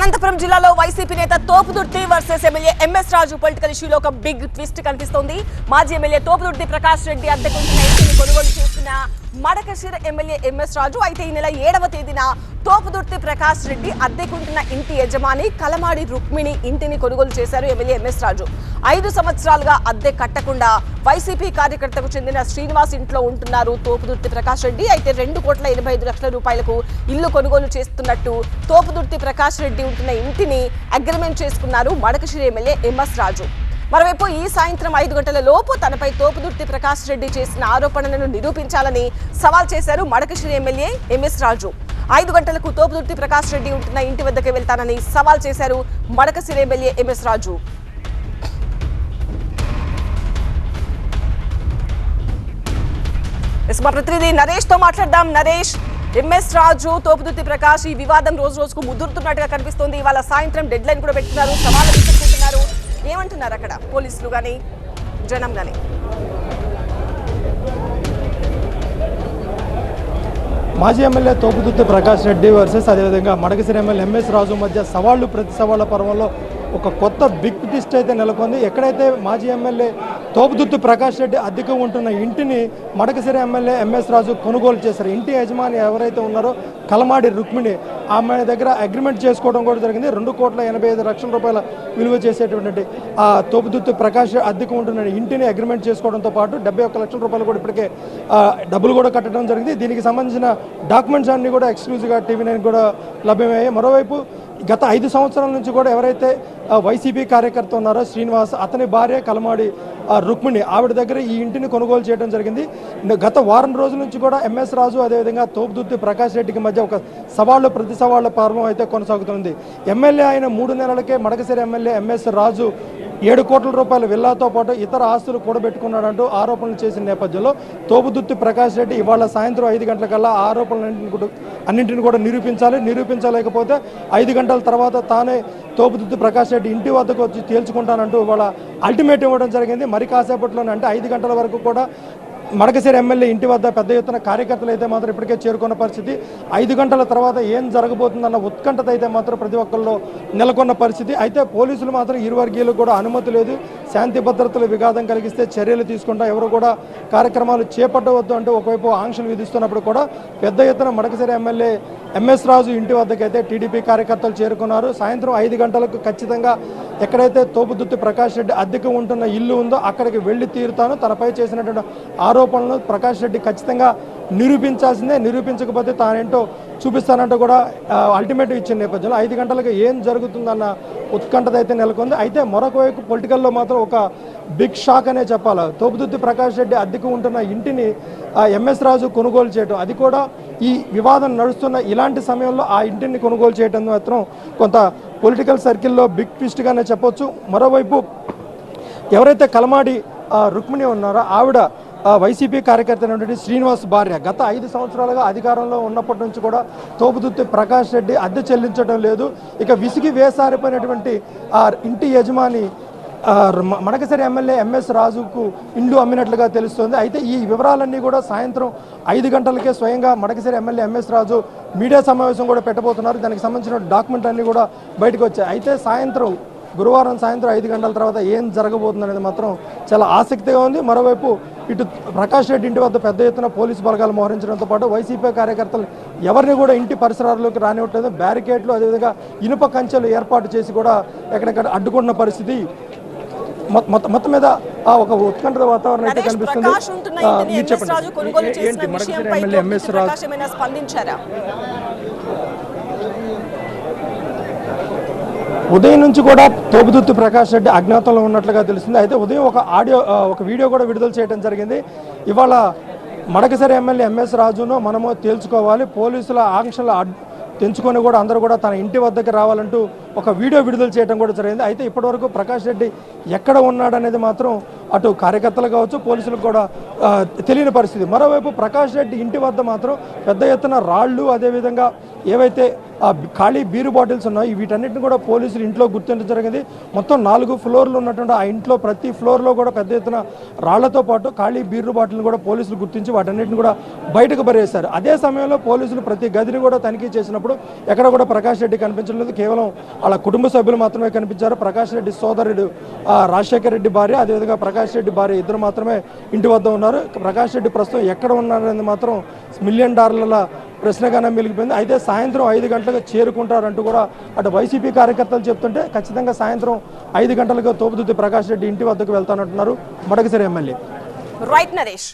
అనంతపురం జిల్లాలో వైసీపీ నేత Thopudurthi versus MLA MS రాజు political ఇష్యూలో ఒక బిగ్ ట్విస్ట్ కనిపిస్తోంది. మాజీ ఎమ్మెల్యే తోపుదుర్తి ప్రకాష్ రెడ్డి అద్దెకుంటున్న ఇంటిని కొనుగోలు చేస్తున్న మడకశిర ఎమ్మెల్యే ఎంఎస్ రాజు. అయితే ఈ నెల 7వ తేదీన తోపుదుర్తి ప్రకాష్ రెడ్డి అద్దెకుంటున్న ఇంటి యజమాని కలమాడి రుక్మిణి ఇంటిని కొనుగోలు చేశారు ఎమ్మెల్యే ఎంఎస్ రాజు. 5 సంవత్సరాలుగా అద్దె కట్టకుండా వైసీపీ కార్యకర్తకు చెందిన శ్రీనివాస్ ఇంట్లో ఉంటున్నారు తోపుదుర్తి ప్రకాష్ రెడ్డి. అయితే 2,85,00,000 రూపాయలకు ఇల్లు కొనుగోలు చేస్తున్నట్టు తోపుదుర్తి ప్రకాష్ రెడ్డి ఉంటున్న ఇంటిని అగ్రిమెంట్ చేసుకున్నారు మడకశిర ఎమ్మెల్యే ఎంఎస్ రాజు. మరోవైపు ఈ సాయంత్రం 5 గంటల లోపు తనపై తోపుదుర్తి ప్రకాష్ రెడ్డి చేసిన ఆరోపణలను నిరూపించాలని సవాల్ చేశారు మడకశిర ఎమ్మెల్యే ఎంఎస్ రాజు. 5 గంటలకు తోపుదుర్తి ప్రకాష్ రెడ్డి ఉంటున్న ఇంటి వద్దకు వెళ్తానని సవాల్ చేశారు మడకశిర ఎమ్మెల్యే ఎంఎస్ రాజు. మా ప్రతినిధి నరేష్ తో మాట్లాడదాం. నరేష్, ఎంఎస్ రాజు తోపుదుర్తి ప్రకాష్ ఈ వివాదం రోజు రోజుకు ముదురుతున్నట్టుగా కనిపిస్తోంది. ఇవాళ సాయంత్రం డెడ్ లైన్ కూడా పెట్టుకున్నారు, సవాలు విసురుకుంటున్నారు. ఏమంటున్నారు అక్కడ పోలీసులు గానీ జనం గానీ? మాజీ ఎమ్మెల్యే తోపుదుర్తి ప్రకాష్ రెడ్డి వర్సెస్ అదేవిధంగా మడకశిర ఎమ్మెల్యే ఎంఎస్ రాజు మధ్య సవాళ్లు ప్రతి సవాళ్ల పర్వంలో ఒక కొత్త బిగ్ ట్విస్ట్ అయితే నెలకొంది. ఎక్కడైతే మాజీ ఎమ్మెల్యే తోపుదుర్తి ప్రకాష్ రెడ్డి అద్దెకు ఉంటున్న ఇంటిని మడకశిర ఎమ్మెల్యే ఎంఎస్ రాజు కొనుగోలు చేశారు. ఇంటి యజమాని ఎవరైతే ఉన్నారో కలమాడి రుక్మిణి, ఆమె దగ్గర అగ్రిమెంట్ చేసుకోవడం కూడా జరిగింది. 2,85,00,000 రూపాయల విలువ చేసేటువంటి ఆ తోపుదుర్తి ప్రకాష్ అద్దెకు ఉంటున్న ఇంటిని అగ్రిమెంట్ చేసుకోవడంతో పాటు 71,00,000 రూపాయలు కూడా ఇప్పటికే డబ్బులు కూడా కట్టడం జరిగింది. దీనికి సంబంధించిన డాక్యుమెంట్స్ అన్ని కూడా ఎక్స్క్లూజివ్గా టీవీ9 కూడా లభ్యమయ్యాయి. మరోవైపు గత 5 సంవత్సరాల నుంచి కూడా ఎవరైతే వైసీపీ కార్యకర్త ఉన్నారో శ్రీనివాస్, అతని భార్య కలమాడి రుక్మిణి, ఆవిడ దగ్గర ఈ ఇంటిని కొనుగోలు చేయడం జరిగింది. గత వారం రోజుల నుంచి కూడా ఎంఎస్ రాజు అదేవిధంగా తోపుదుర్తి ప్రకాష్ రెడ్డికి మధ్య ఒక సవాళ్లు ప్రతి సవాళ్ల పర్వం అయితే కొనసాగుతుంది. ఎమ్మెల్యే అయిన 3 నెలలకే మడకశిర ఎమ్మెల్యే ఎంఎస్ రాజు 7 కోట్ల రూపాయల విల్లాతో పాటు ఇతర ఆస్తులు కూడబెట్టుకున్నాడంటూ ఆరోపణలు చేసిన నేపథ్యంలో తోపుదుర్తి ప్రకాష్ రెడ్డి ఇవాళ సాయంత్రం 5 గంటలకల్లా అన్నింటిని కూడా నిరూపించలేకపోతే 5 గంటల తర్వాత తానే తోపుదుర్తి ప్రకాష్ రెడ్డి ఇంటి వద్దకు వచ్చి తేల్చుకుంటానంటూ ఇవాళ అల్టిమేట్ ఇవ్వడం జరిగింది. మరి కాసేపట్లోనే అంటే 5 గంటల వరకు కూడా మడకశిర ఎమ్మెల్యే ఇంటి వద్ద పెద్ద ఎత్తున కార్యకర్తలు అయితే మాత్రం ఇప్పటికే చేరుకున్న పరిస్థితి. 5 గంటల తర్వాత ఏం జరగబోతుందన్న ఉత్కంఠత అయితే మాత్రం ప్రతి ఒక్కరిలో నెలకొన్న పరిస్థితి. అయితే పోలీసులు మాత్రం ఇరు వర్గీయులకు కూడా అనుమతి లేదు, శాంతి భద్రతలు విఘాతం కలిగిస్తే చర్యలు తీసుకుంటా, ఎవరు కూడా కార్యక్రమాలు చేపట్టవద్దు అంటూ ఒకవైపు ఆంక్షలు విధిస్తున్నప్పుడు కూడా పెద్ద ఎత్తున మడకశిర ఎమ్మెల్యే ఎంఎస్ రాజు ఇంటి వద్దకైతే టీడీపీ కార్యకర్తలు చేరుకున్నారు. సాయంత్రం 5 గంటలకు ఖచ్చితంగా ఎక్కడైతే తోపుదుర్తి ప్రకాష్ రెడ్డి అద్దెకు ఉంటున్న ఇల్లు ఉందో అక్కడికి వెళ్లి తీరుతాను, తనపై చేసినటువంటి ఆరోపణలు ప్రకాష్ రెడ్డి ఖచ్చితంగా నిరూపించాల్సిందే, నిరూపించకపోతే తానేంటో చూపిస్తానంటూ కూడా అల్టిమేటివ్ ఇచ్చిన నేపథ్యంలో 5 గంటలకు ఏం జరుగుతుందన్న ఉత్కంఠత అయితే నెలకొంది. అయితే మరొక వైపు పొలిటికల్లో మాత్రం ఒక బిగ్ షాక్ అనే చెప్పాలి. తోపుదుర్తి ప్రకాష్ రెడ్డి అద్దెకు ఉంటున్న ఇంటిని ఎంఎస్ రాజు కొనుగోలు చేయడం, అది కూడా ఈ వివాదం నడుస్తున్న ఇలాంటి సమయంలో ఆ ఇంటిని కొనుగోలు చేయడం మాత్రం కొంత పొలిటికల్ సర్కిల్లో బిగ్ ట్విస్ట్గానే చెప్పొచ్చు. మరోవైపు ఎవరైతే కలమాడి రుక్మిణి ఉన్నారో ఆవిడ వైసీపీ కార్యకర్త అయినటువంటి శ్రీనివాస్ భార్య. గత 5 సంవత్సరాలుగా అధికారంలో ఉన్నప్పటి నుంచి కూడా తోపుదుర్తి ప్రకాష్ రెడ్డి అద్దె చెల్లించడం లేదు. ఇక విసిగి వేసారిపోయినటువంటి ఆ ఇంటి యజమాని మడకశిర ఎమ్మెల్యే ఎంఎస్ రాజుకు ఇండ్లు అమ్మినట్లుగా తెలుస్తోంది. అయితే ఈ వివరాలన్నీ కూడా సాయంత్రం 5 గంటలకే స్వయంగా మడకశిర ఎమ్మెల్యే ఎంఎస్ రాజు మీడియా సమావేశం కూడా పెట్టబోతున్నారు. దానికి సంబంధించిన డాక్యుమెంట్ అన్నీ కూడా బయటకు వచ్చాయి. అయితే గురువారం సాయంత్రం 5 గంటల తర్వాత ఏం జరగబోతుంది అనేది మాత్రం చాలా ఆసక్తిగా ఉంది. మరోవైపు ఇటు ప్రకాష్ రెడ్డి ఇంటి వద్ద పెద్ద ఎత్తున పోలీసు బలగాలు మోహరించడంతో పాటు వైసీపీ కార్యకర్తలు ఎవరిని కూడా ఇంటి పరిసరాల్లోకి రానివ్వట్లేదు. బ్యారికేడ్లు అదేవిధంగా ఇనుప కంచెలు ఏర్పాటు చేసి కూడా ఎక్కడెక్కడ అడ్డుకున్న పరిస్థితి. మొత్తం మీద ఒక ఉత్కంఠ వాతావరణం అయితే కనిపిస్తుంది. ఏంటి మడకశిర ఎమ్మెల్యే ఎంఎస్ రాజు స్పందించారా? ఉదయం నుంచి కూడా తోపుదుర్తి ప్రకాష్ రెడ్డి అజ్ఞాతంలో ఉన్నట్లుగా తెలుస్తుంది. అయితే ఉదయం ఒక వీడియో కూడా విడుదల చేయడం జరిగింది. ఇవాళ మడకశిర ఎమ్మెల్యే ఎంఎస్ రాజును మనము తేల్చుకోవాలి, పోలీసుల ఆంక్షలు తెంచుకొని కూడా అందరూ కూడా తన ఇంటి వద్దకు రావాలంటూ ఒక వీడియో విడుదల చేయడం కూడా జరిగింది. అయితే ఇప్పటివరకు ప్రకాష్ రెడ్డి ఎక్కడ ఉన్నాడనేది మాత్రం అటు కార్యకర్తలు కావచ్చు పోలీసులకు కూడా తెలియని పరిస్థితి. మరోవైపు ప్రకాష్ రెడ్డి ఇంటి వద్ద మాత్రం పెద్ద ఎత్తున రాళ్ళు అదేవిధంగా ఏవైతే ఖాళీ బీరు బాటిల్స్ ఉన్నాయి వీటన్నిటిని కూడా పోలీసులు ఇంట్లో గుర్తించడం జరిగింది. మొత్తం 4 ఫ్లోర్లు ఉన్నటువంటి ఆ ఇంట్లో ప్రతి ఫ్లోర్లో కూడా పెద్ద ఎత్తున రాళ్లతో పాటు ఖాళీ బీరు బాటిల్ని కూడా పోలీసులు గుర్తించి వాటన్నిటిని కూడా బయటకు పడేశారు. అదే సమయంలో పోలీసులు ప్రతి గదిని కూడా తనిఖీ చేసినప్పుడు ఎక్కడ కూడా ప్రకాష్ రెడ్డి కనిపించలేదు. కేవలం వాళ్ళ కుటుంబ సభ్యులు మాత్రమే కనిపించారు. ప్రకాష్ రెడ్డి సోదరుడు రాజశేఖర రెడ్డి భార్య, అదేవిధంగా ప్రకాష్ రెడ్డి భార్య ఇద్దరు మాత్రమే ఇంటి వద్ద ఉన్నారు. ప్రకాష్ రెడ్డి ప్రస్తుతం ఎక్కడ ఉన్నారనేది మాత్రం $1 మిలియన్ ప్రశ్నగానే మిగిలిపోయింది. అయితే సాయంత్రం 5 గంటలకు చేరుకుంటారంటూ కూడా అటు వైసీపీ కార్యకర్తలు చెప్తుంటే ఖచ్చితంగా సాయంత్రం 5 గంటలకు తోపుదుర్తి ప్రకాష్ రెడ్డి ఇంటి వద్దకు వెళ్తానంటున్నారు మడకసిరి ఎమ్మెల్యే. రైట్ నరేష్.